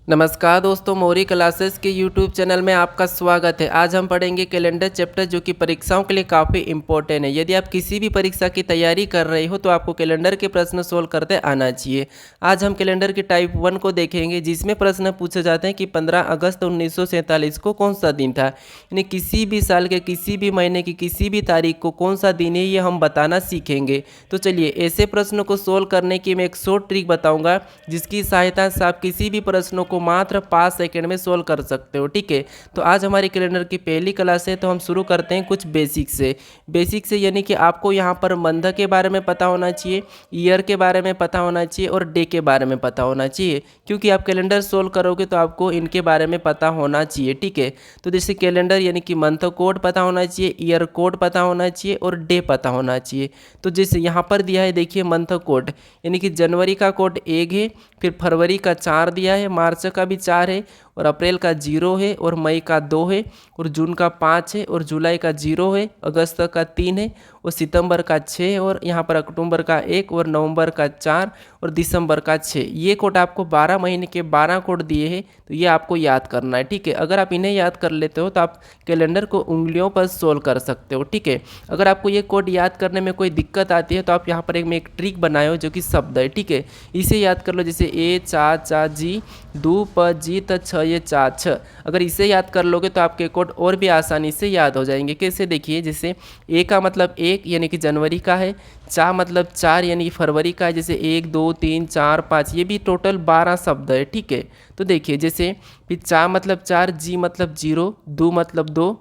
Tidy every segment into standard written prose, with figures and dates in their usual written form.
नमस्कार दोस्तों, मौरी क्लासेस के यूट्यूब चैनल में आपका स्वागत है। आज हम पढ़ेंगे कैलेंडर चैप्टर जो कि परीक्षाओं के लिए काफ़ी इंपॉर्टेंट है। यदि आप किसी भी परीक्षा की तैयारी कर रहे हो तो आपको कैलेंडर के प्रश्न सोल्व करते आना चाहिए। आज हम कैलेंडर की टाइप 1 को देखेंगे, जिसमें प्रश्न पूछे जाते हैं कि 15 अगस्त 1947 को कौन सा दिन था। यानी किसी भी साल के किसी भी महीने की किसी भी तारीख को कौन सा दिन है, ये हम बताना सीखेंगे। तो चलिए, ऐसे प्रश्नों को सोल्व करने की मैं एक शॉर्ट ट्रिक बताऊँगा, जिसकी सहायता से आप किसी भी प्रश्नों को मात्र 5 सेकंड में सोल्व कर सकते हो। ठीक है, तो आज हमारी कैलेंडर की पहली क्लास है, तो हम शुरू करते हैं कुछ बेसिक से यानी कि आपको यहाँ पर मंथ के बारे में पता होना चाहिए, ईयर के बारे में पता होना चाहिए और डे के बारे में पता होना चाहिए, क्योंकि आप कैलेंडर सोल्व करोगे तो आपको इनके बारे में पता होना चाहिए। ठीक है, तो जैसे कैलेंडर यानी कि मंथ कोड पता होना चाहिए, ईयर कोड पता होना चाहिए और डे पता होना चाहिए। तो जैसे यहाँ पर दिया है, देखिए मंथ कोड यानी कि जनवरी का कोड 1 है, फिर फरवरी का 4 दिया है, मार्च का भी 4 है और अप्रैल का 0 है और मई का 2 है और जून का 5 है और जुलाई का 0 है, अगस्त का 3 है और सितंबर का 6 और यहाँ पर अक्टूबर का 1 और नवंबर का 4 और दिसंबर का 6। ये कोड आपको 12 महीने के 12 कोड दिए हैं, तो ये आपको याद करना है। ठीक है, अगर आप इन्हें याद कर लेते हो तो आप कैलेंडर को उंगलियों पर सोल्व कर सकते हो। ठीक है, अगर आपको ये कोड याद करने में कोई दिक्कत आती है तो आप यहाँ पर एक ट्रिक बनाए हो, जो कि शब्द है। ठीक है, इसे याद कर लो, जैसे ए चा चा जी दू प जी त छ ये चा छ। अगर इसे याद कर लोगे तो आपके कोड और भी आसानी से याद हो जाएंगे। कैसे, देखिए, जैसे ए का मतलब 1 यानी कि जनवरी का है, चा मतलब 4 यानी कि फरवरी का है, जैसे 1 2 3 4 5, ये भी टोटल 12 शब्द है। ठीक है, तो देखिए, जैसे फिर चा मतलब 4, जी मतलब 0, दू मतलब 2,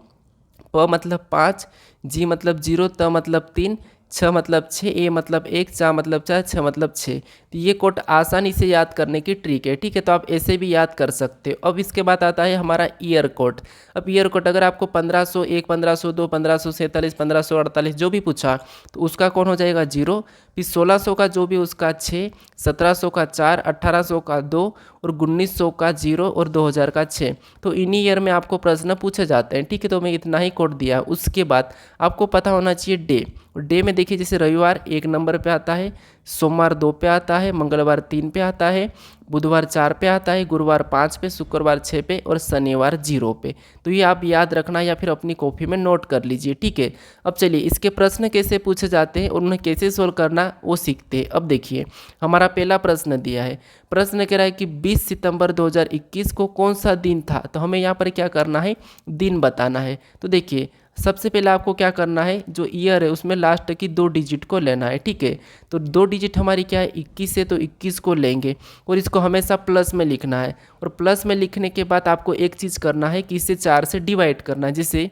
प मतलब 5, जी मतलब 0, त मतलब 3, छ मतलब 6, ए मतलब 1, चा मतलब 4, छ मतलब 6। तो ये कोड आसानी से याद करने की ट्रिक है। ठीक है, तो आप ऐसे भी याद कर सकते हो। अब इसके बाद आता है हमारा ईयर कोड। अब ईयर कोड अगर आपको 1501, 1502, 1547, 1548 जो भी पूछा तो उसका कौन हो जाएगा 0, फिर 1600 का जो भी उसका 6, 1700 का 4, 1800 का 2 और 1900 का 0 और 2000 का 6। तो इन्हीं ईयर में आपको प्रश्न पूछे जाते हैं। ठीक है, तो मैं इतना ही कोड दिया। उसके बाद आपको पता होना चाहिए डे। डे में देखिए, जैसे रविवार 1 नंबर पे आता है, सोमवार 2 पे आता है, मंगलवार 3 पे आता है, बुधवार 4 पे आता है, गुरुवार 5 पे, शुक्रवार 6 पे और शनिवार 0 पे। तो ये आप याद रखना या फिर अपनी कॉपी में नोट कर लीजिए। ठीक है, अब चलिए इसके प्रश्न कैसे पूछे जाते हैं और उन्हें कैसे सोल्व करना वो सीखते हैं। अब देखिए, हमारा पहला प्रश्न दिया है। प्रश्न कह रहा है कि 20 सितंबर 2021 को कौन सा दिन था। तो हमें यहाँ पर क्या करना है, दिन बताना है। तो देखिए, सबसे पहले आपको क्या करना है, जो ईयर है उसमें लास्ट की 2 डिजिट को लेना है। ठीक है, तो 2 डिजिट हमारी क्या है, 21 है, तो 21 को लेंगे और इसको हमेशा प्लस में लिखना है। और प्लस में लिखने के बाद आपको एक चीज़ करना है कि इसे 4 से डिवाइड करना है। जैसे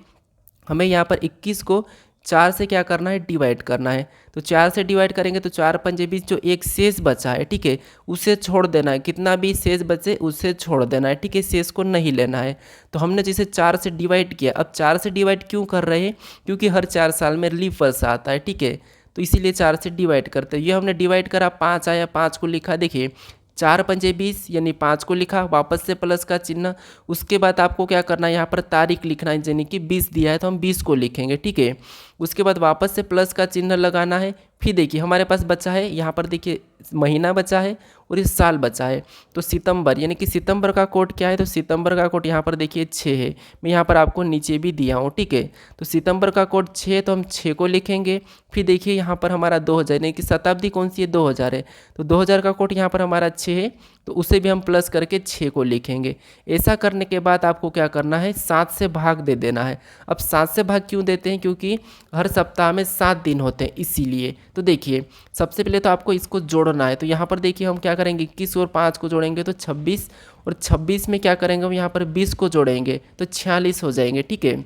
हमें यहाँ पर 21 को 4 से क्या करना है, डिवाइड करना है। तो 4 से डिवाइड करेंगे तो 4 पंजे 20, जो एक शेष बचा है, ठीक है, उसे छोड़ देना है। कितना भी शेष बचे उसे छोड़ देना है। ठीक है, शेष को नहीं लेना है। तो हमने जैसे 4 से डिवाइड किया। अब 4 से डिवाइड क्यों कर रहे हैं, क्योंकि हर 4 साल में लीप वर्ष आता है। ठीक है, तो इसीलिए 4 से डिवाइड करते हैं। ये हमने डिवाइड करा, 5 आया, 5 को लिखा। देखिए, 4 पंजे 20 यानी 5 को लिखा, वापस से प्लस का चिन्ह। उसके बाद आपको क्या करना है, यहाँ पर तारीख लिखना है, यानी कि 20 दिया है तो हम 20 को लिखेंगे। ठीक है, उसके बाद वापस से प्लस का चिन्ह लगाना है। फिर देखिए हमारे पास बचा है, यहाँ पर देखिए महीना बचा है और इस साल बचा है। तो सितंबर यानी कि सितंबर का कोड क्या है, तो सितंबर का कोड यहाँ पर देखिए 6 है। मैं यहाँ पर आपको नीचे भी दिया हूँ। ठीक है, तो सितंबर का कोड 6 है, तो हम 6 को लिखेंगे। फिर देखिए यहाँ पर हमारा 2000 यानी कि शताब्दी कौन सी है, 2000 है, तो 2000 का कोड यहाँ पर हमारा 6 है, तो उसे भी हम प्लस करके 6 को लिखेंगे। ऐसा करने के बाद आपको क्या करना है, 7 से भाग दे देना है। अब 7 से भाग क्यों देते हैं, क्योंकि हर सप्ताह में 7 दिन होते हैं, इसीलिए। तो देखिए, सबसे पहले तो आपको इसको जोड़ना है। तो यहाँ पर देखिए हम क्या करेंगे, 21 और 5 को जोड़ेंगे तो 26, और 26 में क्या करेंगे हम यहाँ पर 20 को जोड़ेंगे तो 46 हो जाएंगे। ठीक है,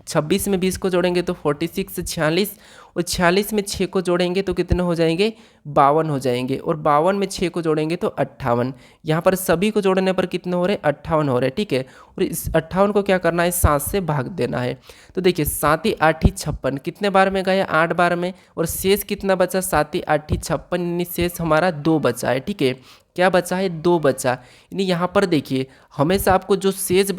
26 में 20 को जोड़ेंगे तो 46 से 46, और 46 में 6 को जोड़ेंगे तो कितने हो जाएंगे, 52 हो जाएंगे, और 52 में 6 को जोड़ेंगे तो 58। यहाँ पर सभी को जोड़ने पर कितने हो रहे, 58 हो रहे। ठीक है, और इस 58 को क्या करना है, 7 से भाग देना है। तो देखिए 7 × 8 = 56, कितने बार में गया, 8 बार में, और शेष कितना बचा, 7 × 8 = 56, यानी शेष हमारा 2 बचा है। ठीक है, क्या बचा है, 2 बचा। यानी यहाँ पर देखिए हमेशा आपको जो शेष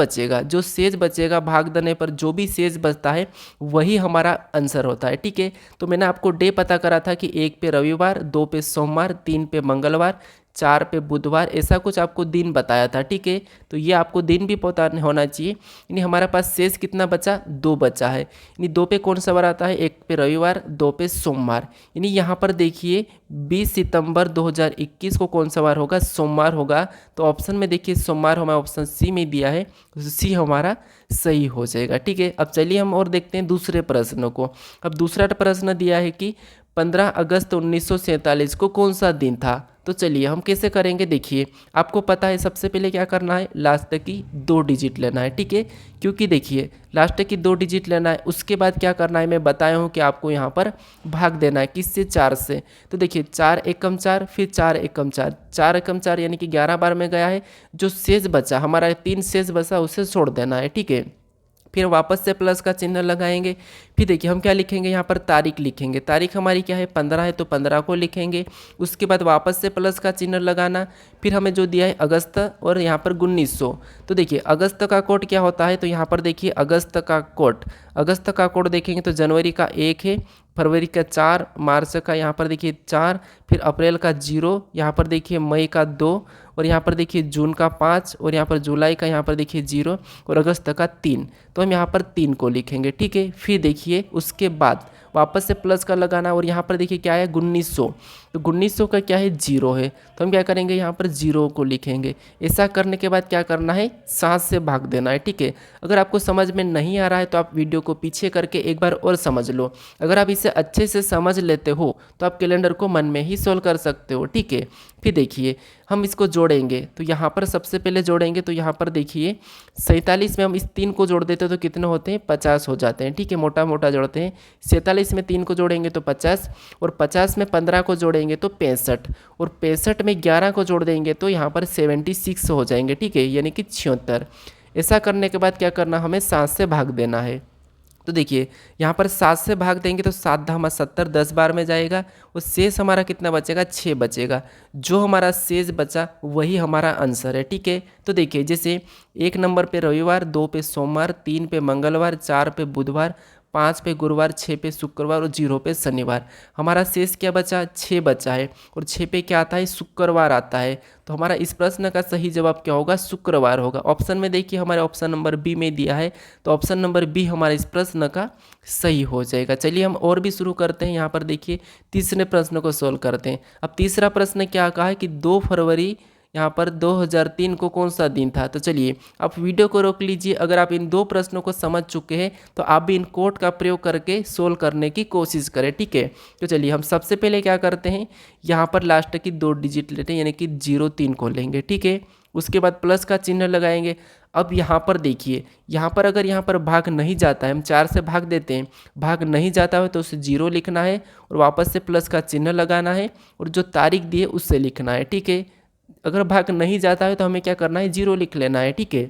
बचेगा भाग देने पर, जो भी शेष बचता है वही हमारा आंसर होता है। ठीक है, तो मैंने आपको डे पता करा था कि 1 पे रविवार, 2 पे सोमवार, 3 पे मंगलवार, 4 पे बुधवार, ऐसा कुछ आपको दिन बताया था, ठीक है। तो ये आपको दिन भी पता होना चाहिए। यानी हमारे पास शेष कितना बचा, 2 बचा है। यानी 2 पे कौन सा वार आता है, 1 पे रविवार, 2 पे सोमवार। यानी यहाँ पर देखिए 20 सितंबर 2021 को कौन सा वार होगा, सोमवार होगा। तो ऑप्शन में देखिए सोमवार हमारा ऑप्शन सी में दिया है, तो सी हमारा सही हो जाएगा, ठीक है। अब चलिए हम और देखते हैं दूसरे प्रश्न को। अब दूसरा प्रश्न दिया है कि 15 अगस्त 1947 को कौन सा दिन था। तो चलिए हम कैसे करेंगे, देखिए आपको पता है सबसे पहले क्या करना है, लास्ट की 2 डिजिट लेना है, ठीक है। क्योंकि देखिए लास्ट की 2 डिजिट लेना है, उसके बाद क्या करना है, मैं बताया हूँ कि आपको यहाँ पर भाग देना है, किससे, 4 से। तो देखिए 4 एकम 4, फिर 4 एकम 4, 4 एकम 4 यानी कि 11 बार में गया है। जो शेष बचा हमारा 3 शेष बचा, उसे छोड़ देना है, ठीक है। फिर वापस से प्लस का चिन्ह लगाएंगे। फिर देखिए हम क्या लिखेंगे, यहाँ पर तारीख लिखेंगे। तारीख हमारी क्या है, 15 है, तो 15 को लिखेंगे। उसके बाद वापस से प्लस का चिन्ह लगाना। फिर हमें जो दिया है अगस्त और यहाँ पर 1900। तो देखिए अगस्त का कोड क्या होता है, तो यहाँ पर देखिए अगस्त का कोड देखेंगे तो जनवरी का 1 है, फरवरी का 4, मार्च का यहाँ पर देखिए 4, फिर अप्रैल का 0, यहाँ पर देखिए मई का 2, और यहाँ पर देखिए जून का 5, और यहाँ पर जुलाई का यहाँ पर देखिए 0, और अगस्त का 3। तो हम यहाँ पर 3 को लिखेंगे, ठीक है। फिर देखिए उसके बाद वापस से प्लस का लगाना, और यहाँ पर देखिए क्या है 1900। तो 1900 का क्या है, 0 है, तो हम क्या करेंगे, यहाँ पर 0 को लिखेंगे। ऐसा करने के बाद क्या करना है, 7 से भाग देना है, ठीक है। अगर आपको समझ में नहीं आ रहा है तो आप वीडियो को पीछे करके एक बार और समझ लो। अगर आप इसे अच्छे से समझ लेते हो तो आप कैलेंडर को मन में ही सोल्व कर सकते हो, ठीक है। फिर देखिए हम इसको जोड़ेंगे, तो यहाँ पर सबसे पहले जोड़ेंगे, तो यहाँ पर देखिए 47 में हम इस 3 को जोड़ देते हैं तो कितने होते हैं, 50 हो जाते हैं, ठीक है। मोटा मोटा जोड़ते हैं, 47 में 3 को जोड़ेंगे तो 50, और 50 में 15 को जोड़ेंगे तो 65, और 65 में 11 को जोड़ देंगे तो यहाँ पर 76 हो जाएंगे, ठीक है, यानी कि 76। ऐसा करने के बाद क्या करना, हमें 7 से भाग देना है। तो देखिए यहाँ पर 7 से भाग देंगे तो 7 धामा 70, 10 बार में जाएगा, और शेष हमारा कितना बचेगा, 6 बचेगा। जो हमारा शेष बचा वही हमारा आंसर है, ठीक है। तो देखिए जैसे 1 नंबर पे रविवार, 2 पे सोमवार, 3 पे मंगलवार, 4 पे बुधवार, 5 पे गुरुवार, 6 पे शुक्रवार और 0 पे शनिवार। हमारा शेष क्या बचा, 6 बचा है, और 6 पे क्या आता है, शुक्रवार आता है। तो हमारा इस प्रश्न का सही जवाब क्या होगा, शुक्रवार होगा। ऑप्शन में देखिए हमारे ऑप्शन नंबर बी में दिया है, तो ऑप्शन नंबर बी हमारे इस प्रश्न का सही हो जाएगा। चलिए हम और भी शुरू करते हैं। यहाँ पर देखिए तीसरे प्रश्न को सोल्व करते हैं। अब तीसरा प्रश्न क्या कहा है कि 2 फरवरी यहाँ पर 2003 को कौन सा दिन था। तो चलिए आप वीडियो को रोक लीजिए। अगर आप इन 2 प्रश्नों को समझ चुके हैं तो आप भी इन कोड का प्रयोग करके सोल्व करने की कोशिश करें, ठीक है। तो चलिए हम सबसे पहले क्या करते हैं, यहाँ पर लास्ट की 2 डिजिट लेते हैं, यानी कि 03 को लेंगे, ठीक है। उसके बाद प्लस का चिन्ह लगाएंगे। अब यहाँ पर देखिए, यहाँ पर अगर यहाँ पर भाग नहीं जाता है, हम 4 से भाग देते हैं, भाग नहीं जाता है तो उसे 0 लिखना है, और वापस से प्लस का चिन्ह लगाना है, और जो तारीख दी है उससे लिखना है, ठीक है। अगर भाग नहीं जाता है तो हमें क्या करना है, 0 लिख लेना है, ठीक है।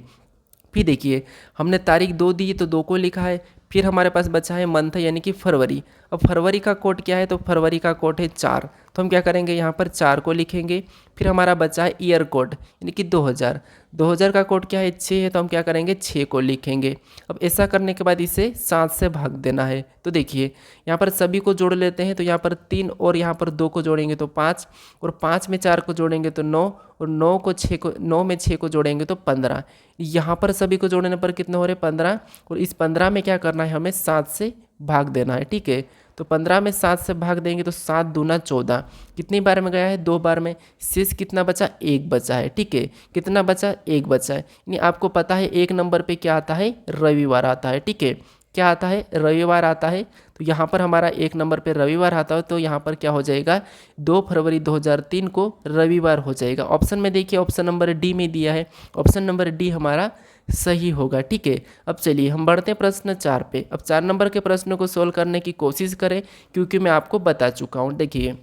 फिर देखिए हमने तारीख 2 दी तो 2 को लिखा है। फिर हमारे पास बचा है मंथ यानी कि फरवरी। अब फरवरी का कोड क्या है, तो फरवरी का कोड है 4, तो हम क्या करेंगे, यहाँ पर 4 को लिखेंगे। फिर हमारा बचा है ईयर कोड यानी कि 2000। 2000 का कोड क्या है, 6 है, तो हम क्या करेंगे, 6 को लिखेंगे। अब ऐसा करने के बाद इसे 7 से भाग देना है। तो देखिए यहाँ पर सभी को जोड़ लेते हैं, तो यहाँ पर 3 और यहाँ पर 2 को जोड़ेंगे तो 5, और 5 में 4 को जोड़ेंगे तो 9, और 9 में 6 को जोड़ेंगे तो 15। यहाँ पर सभी को जोड़ने पर कितने हो रहे, 15, और इस 15 में क्या करना है, हमें 7 से भाग देना है, ठीक है। तो 15 में 7 से भाग देंगे तो 7 दूना 14, कितनी बार में गया है, 2 बार में। शेष कितना बचा, 1 बचा है, ठीक है। कितना बचा, 1 बचा है। यानी आपको पता है 1 नंबर पे क्या आता है, रविवार आता है, ठीक है। क्या आता है, रविवार आता है। तो यहाँ पर हमारा 1 नंबर पे रविवार आता है, तो यहाँ पर क्या हो जाएगा, 2 फरवरी 2003 को रविवार हो जाएगा। ऑप्शन में देखिए ऑप्शन नंबर डी में दिया है, ऑप्शन नंबर डी हमारा सही होगा, ठीक है। अब चलिए हम बढ़ते हैं प्रश्न 4 पे। अब 4 नंबर के प्रश्नों को सोल्व करने की कोशिश करें, क्योंकि मैं आपको बता चुका हूँ। देखिए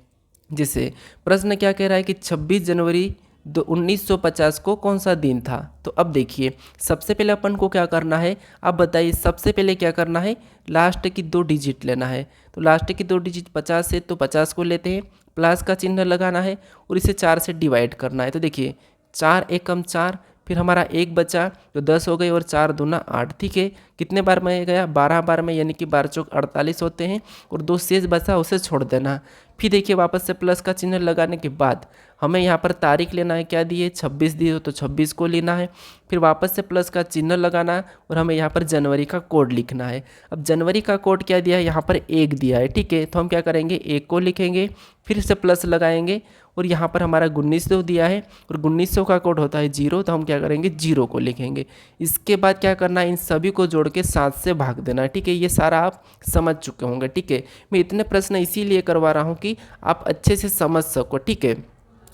जैसे प्रश्न क्या कह रहा है कि 26 जनवरी 1950 को कौन सा दिन था। तो अब देखिए सबसे पहले अपन को क्या करना है, आप बताइए सबसे पहले क्या करना है, लास्ट की 2 डिजिट लेना है। तो लास्ट की 2 डिजिट 50 है, तो 50 को लेते हैं, प्लस का चिन्ह लगाना है, और इसे 4 से डिवाइड करना है। तो देखिए 4 एकम 4, फिर हमारा 1 बचा तो 10 हो गई और 4 दूना 8, ठीक है। कितने बार में गया? 12 बार में, यानी कि 12 चौक 48 होते हैं और 2 शेष बचा उसे छोड़ देना। फिर देखिए वापस से प्लस का चिन्ह लगाने के बाद हमें यहाँ पर तारीख लेना है, क्या दिए? 26 दिए तो 26 को लेना है। फिर वापस से प्लस का चिन्ह लगाना है और हमें यहाँ पर जनवरी का कोड लिखना है। अब जनवरी का कोड क्या दिया है? यहाँ पर 1 दिया है, ठीक है। तो हम क्या करेंगे? 1 को लिखेंगे, फिर से प्लस लगाएंगे और यहाँ पर हमारा 1900 दिया है और 1900 का कोड होता है 0, तो हम क्या करेंगे? 0 को लिखेंगे। इसके बाद क्या करना है? इन सभी को जोड़ के 7 से भाग देना है, ठीक है। ये सारा आप समझ चुके होंगे, ठीक है। मैं इतने प्रश्न इसीलिए करवा रहा हूँ कि आप अच्छे से समझ सको, ठीक है।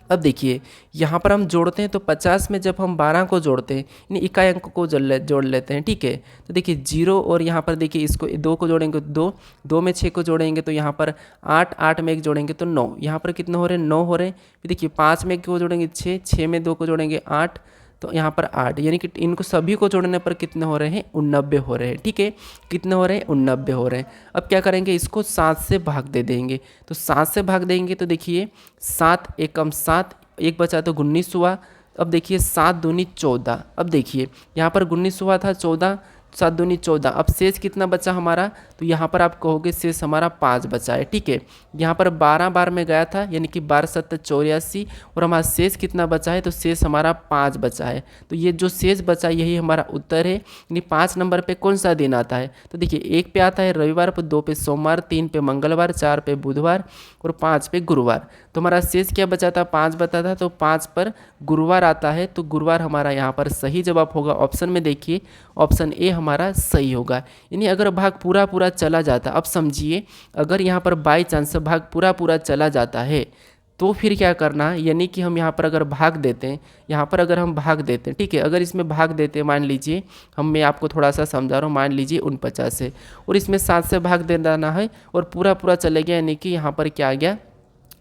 अब देखिए यहाँ पर हम जोड़ते हैं तो 50 में जब हम 12 को जोड़ते हैं यानी इकाई अंक को जोड़ लेते हैं, ठीक है। तो देखिए 0 और यहाँ पर देखिए इसको 2 को जोड़ेंगे तो 2 में 6 को जोड़ेंगे तो यहाँ पर 8 में 1 जोड़ेंगे तो 9, यहाँ पर कितने हो रहे हैं? 9 हो रहे हैं। फिर देखिए 5 में 1 को जोड़ेंगे 6, 6 में 2 को जोड़ेंगे 8, तो यहाँ पर 8, यानी कि इनको सभी को जोड़ने पर कितने हो रहे हैं? 89 हो रहे हैं, ठीक है। कितने हो रहे हैं? 89 हो रहे हैं। अब क्या करेंगे? इसको 7 से भाग दे देंगे। तो 7 से भाग देंगे तो देखिए 7 एकम 7, 1 बचा तो 19 हुआ। अब देखिए 7 दूनी 14। अब देखिए यहाँ पर 19 हुआ था, 14, 7 दूनी 14। अब शेष कितना बचा हमारा? तो यहाँ पर आप कहोगे शेष हमारा 5 बचा है, ठीक है। यहाँ पर 12 बार में गया था, यानी कि 12 7 84 और हमारा शेष कितना बचा है? तो शेष हमारा 5 बचा है। तो ये जो शेष बचा यही हमारा उत्तर है। यानी 5 नंबर पे कौन सा दिन आता है? तो देखिए 1 पे आता है रविवार, पर 2 पे सोमवार, 3 पे मंगलवार, 4 पे बुधवार और 5 पे गुरुवार। तो हमारा शेष क्या बचा था? 5 बचा था, तो 5 पर गुरुवार आता है। तो गुरुवार हमारा यहाँ पर सही जवाब होगा। ऑप्शन में देखिए ऑप्शन ए हमारा सही होगा। यानी अगर भाग पूरा पूरा चला जाता, अब समझिए अगर यहाँ पर बाई चांस भाग पूरा पूरा चला जाता है तो फिर क्या करना है? यानी कि हम यहाँ पर अगर भाग देते हैं, यहाँ पर अगर हम भाग देते हैं, ठीक है। अगर इसमें भाग देते हैं, मान लीजिए मैं आपको थोड़ा सा समझा रहा हूँ, मान लीजिए 49 से और इसमें 7 से भाग दे देना है और पूरा पूरा चले गया, यानी कि यहाँ पर क्या आ गया?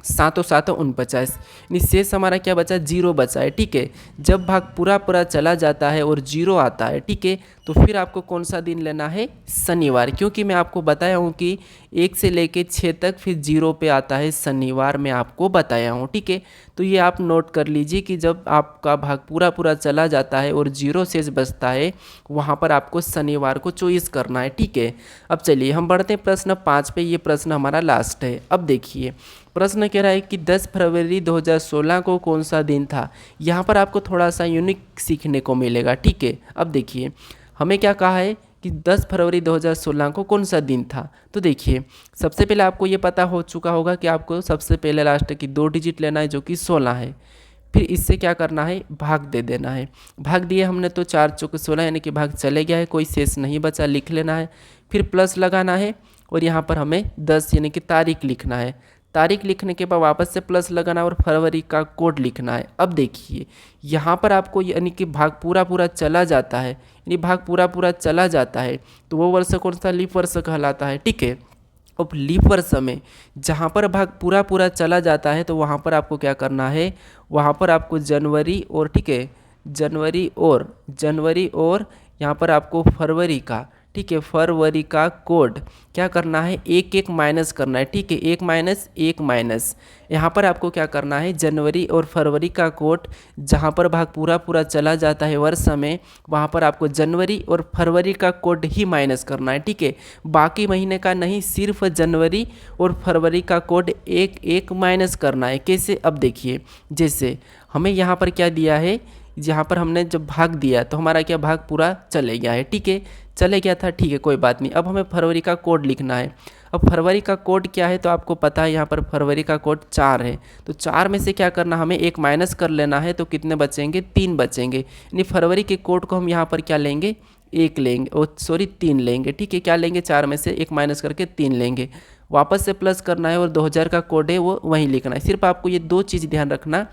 7 7 49, यानी शेष हमारा क्या बचा? 0 बचा है, ठीक है। जब भाग पूरा पूरा चला जाता है और 0 आता है, ठीक है, तो फिर आपको कौन सा दिन लेना है? शनिवार, क्योंकि मैं आपको बताया हूँ कि 1 से लेके 6 तक फिर 0 पे आता है शनिवार, मैं आपको बताया हूँ, ठीक है। तो ये आप नोट कर लीजिए कि जब आपका भाग पूरा पूरा चला जाता है और 0 शेष बचता है वहाँ पर आपको शनिवार को चॉइस करना है, ठीक है। अब चलिए हम बढ़ते हैं प्रश्न 5 पे। ये प्रश्न हमारा लास्ट है। अब देखिए प्रश्न कह रहा है कि 10 फरवरी 2016 को कौन सा दिन था? यहाँ पर आपको थोड़ा सा यूनिक सीखने को मिलेगा, ठीक है। अब देखिए हमें क्या कहा है कि 10 फरवरी 2016 को कौन सा दिन था? तो देखिए सबसे पहले आपको ये पता हो चुका होगा कि आपको सबसे पहले लास्ट की 2 डिजिट लेना है जो कि 16 है। फिर इससे क्या करना है? भाग दे देना है। भाग दिए हमने तो 4 चौके 16, यानी कि भाग चले गया है, कोई शेष नहीं बचा, लिख लेना है। फिर प्लस लगाना है और यहाँ पर हमें 10 यानी कि तारीख लिखना है। तारीख लिखने के बाद वापस से प्लस लगाना और फरवरी का कोड लिखना है। अब देखिए यहाँ पर आपको यानी कि भाग पूरा पूरा चला जाता है, यानी भाग पूरा पूरा चला जाता है तो वो वर्ष कौन सा? लीप वर्ष कहलाता है, ठीक है। अब लीप वर्ष में जहाँ पर भाग पूरा पूरा चला जाता है तो वहाँ पर आपको क्या करना है? वहाँ पर आपको जनवरी और, ठीक है, जनवरी और यहाँ पर आपको फरवरी का, ठीक है, फरवरी का कोड क्या करना है? 1 1 माइनस करना है, ठीक है। 1 माइनस 1 माइनस यहाँ पर आपको क्या करना है? जनवरी और फरवरी का कोड जहाँ पर भाग पूरा पूरा चला जाता है वर्ष में वहाँ पर आपको जनवरी और फरवरी का कोड ही माइनस करना है, ठीक है। बाकी महीने का नहीं, सिर्फ जनवरी और फरवरी का कोड 1 1 माइनस करना है। कैसे? अब देखिए जैसे हमें यहाँ पर क्या दिया है, जहाँ पर हमने जब भाग दिया तो हमारा क्या भाग पूरा चले गया है, ठीक है, चले गया था, ठीक है, कोई बात नहीं। अब हमें फरवरी का कोड लिखना है। अब फरवरी का कोड क्या है? तो आपको पता है यहाँ पर फरवरी का कोड 4 है। तो 4 में से क्या करना, हमें 1 माइनस कर लेना है, तो कितने बचेंगे? 3 बचेंगे। यानी फरवरी के कोड को हम यहाँ पर क्या लेंगे? 1 लेंगे, सॉरी 3 लेंगे, ठीक है। क्या लेंगे? 4 में से 1 माइनस करके 3 लेंगे। वापस से प्लस करना है और 2000 का कोड है वो वहीं लिखना है। सिर्फ आपको ये 2 चीज़ ध्यान रखना,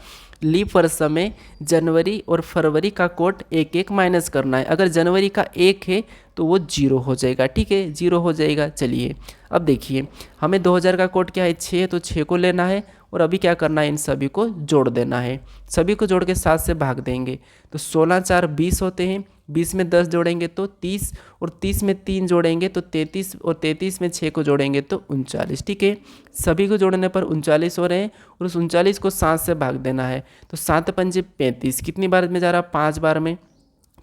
लीप वर्ष में जनवरी और फरवरी का कोड 1 1 माइनस करना है। अगर जनवरी का 1 है तो वो 0 हो जाएगा, ठीक है, 0 हो जाएगा। चलिए अब देखिए हमें 2000 का कोड क्या है? 6, तो 6 को लेना है और अभी क्या करना है? इन सभी को जोड़ देना है। सभी को जोड़ के 7 से भाग देंगे तो 16 4 20 होते हैं, 20 में 10 जोड़ेंगे तो 30, और 30 में 3 जोड़ेंगे तो 33, और 33 में 6 को जोड़ेंगे तो 39। ठीक है, सभी को जोड़ने पर 39 हो रहे हैं, और उस 39 को 7 से भाग देना है। तो 7 पंजे 35, कितनी बार में जा रहा? 5 बार में।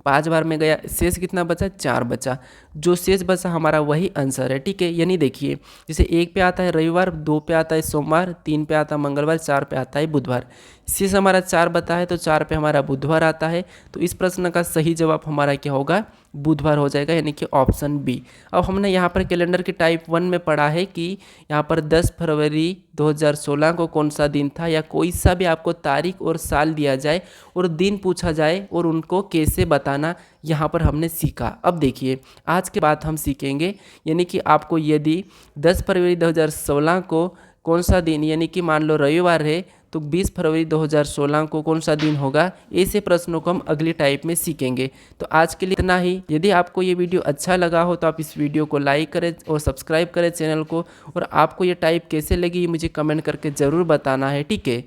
5 बार में गया, शेष कितना बचा? 4 बचा। जो शेष बचा हमारा वही आंसर है। ठीक है, यानी देखिए जैसे 1 पे आता है रविवार, 2 पे आता है सोमवार, 3 पे आता है मंगलवार, 4 पे आता है बुधवार। शेष हमारा 4 बता है तो 4 पे हमारा बुधवार आता है। तो इस प्रश्न का सही जवाब हमारा क्या होगा? बुधवार हो जाएगा, यानी कि ऑप्शन बी। अब हमने यहाँ पर कैलेंडर की टाइप 1 में पढ़ा है कि यहाँ पर 10 फरवरी 2016 को कौन सा दिन था, या कोई सा भी आपको तारीख और साल दिया जाए और दिन पूछा जाए और उनको कैसे बताना, यहाँ पर हमने सीखा। अब देखिए आज के बाद हम सीखेंगे, यानी कि आपको यदि 10 फरवरी 2016 को कौन सा दिन, यानी कि मान लो रविवार है तो 20 फरवरी 2016 को कौन सा दिन होगा, ऐसे प्रश्नों को हम अगली टाइप में सीखेंगे। तो आज के लिए इतना ही। यदि आपको ये वीडियो अच्छा लगा हो तो आप इस वीडियो को लाइक करें और सब्सक्राइब करें चैनल को, और आपको ये टाइप कैसे लगी मुझे कमेंट करके ज़रूर बताना है। ठीक है।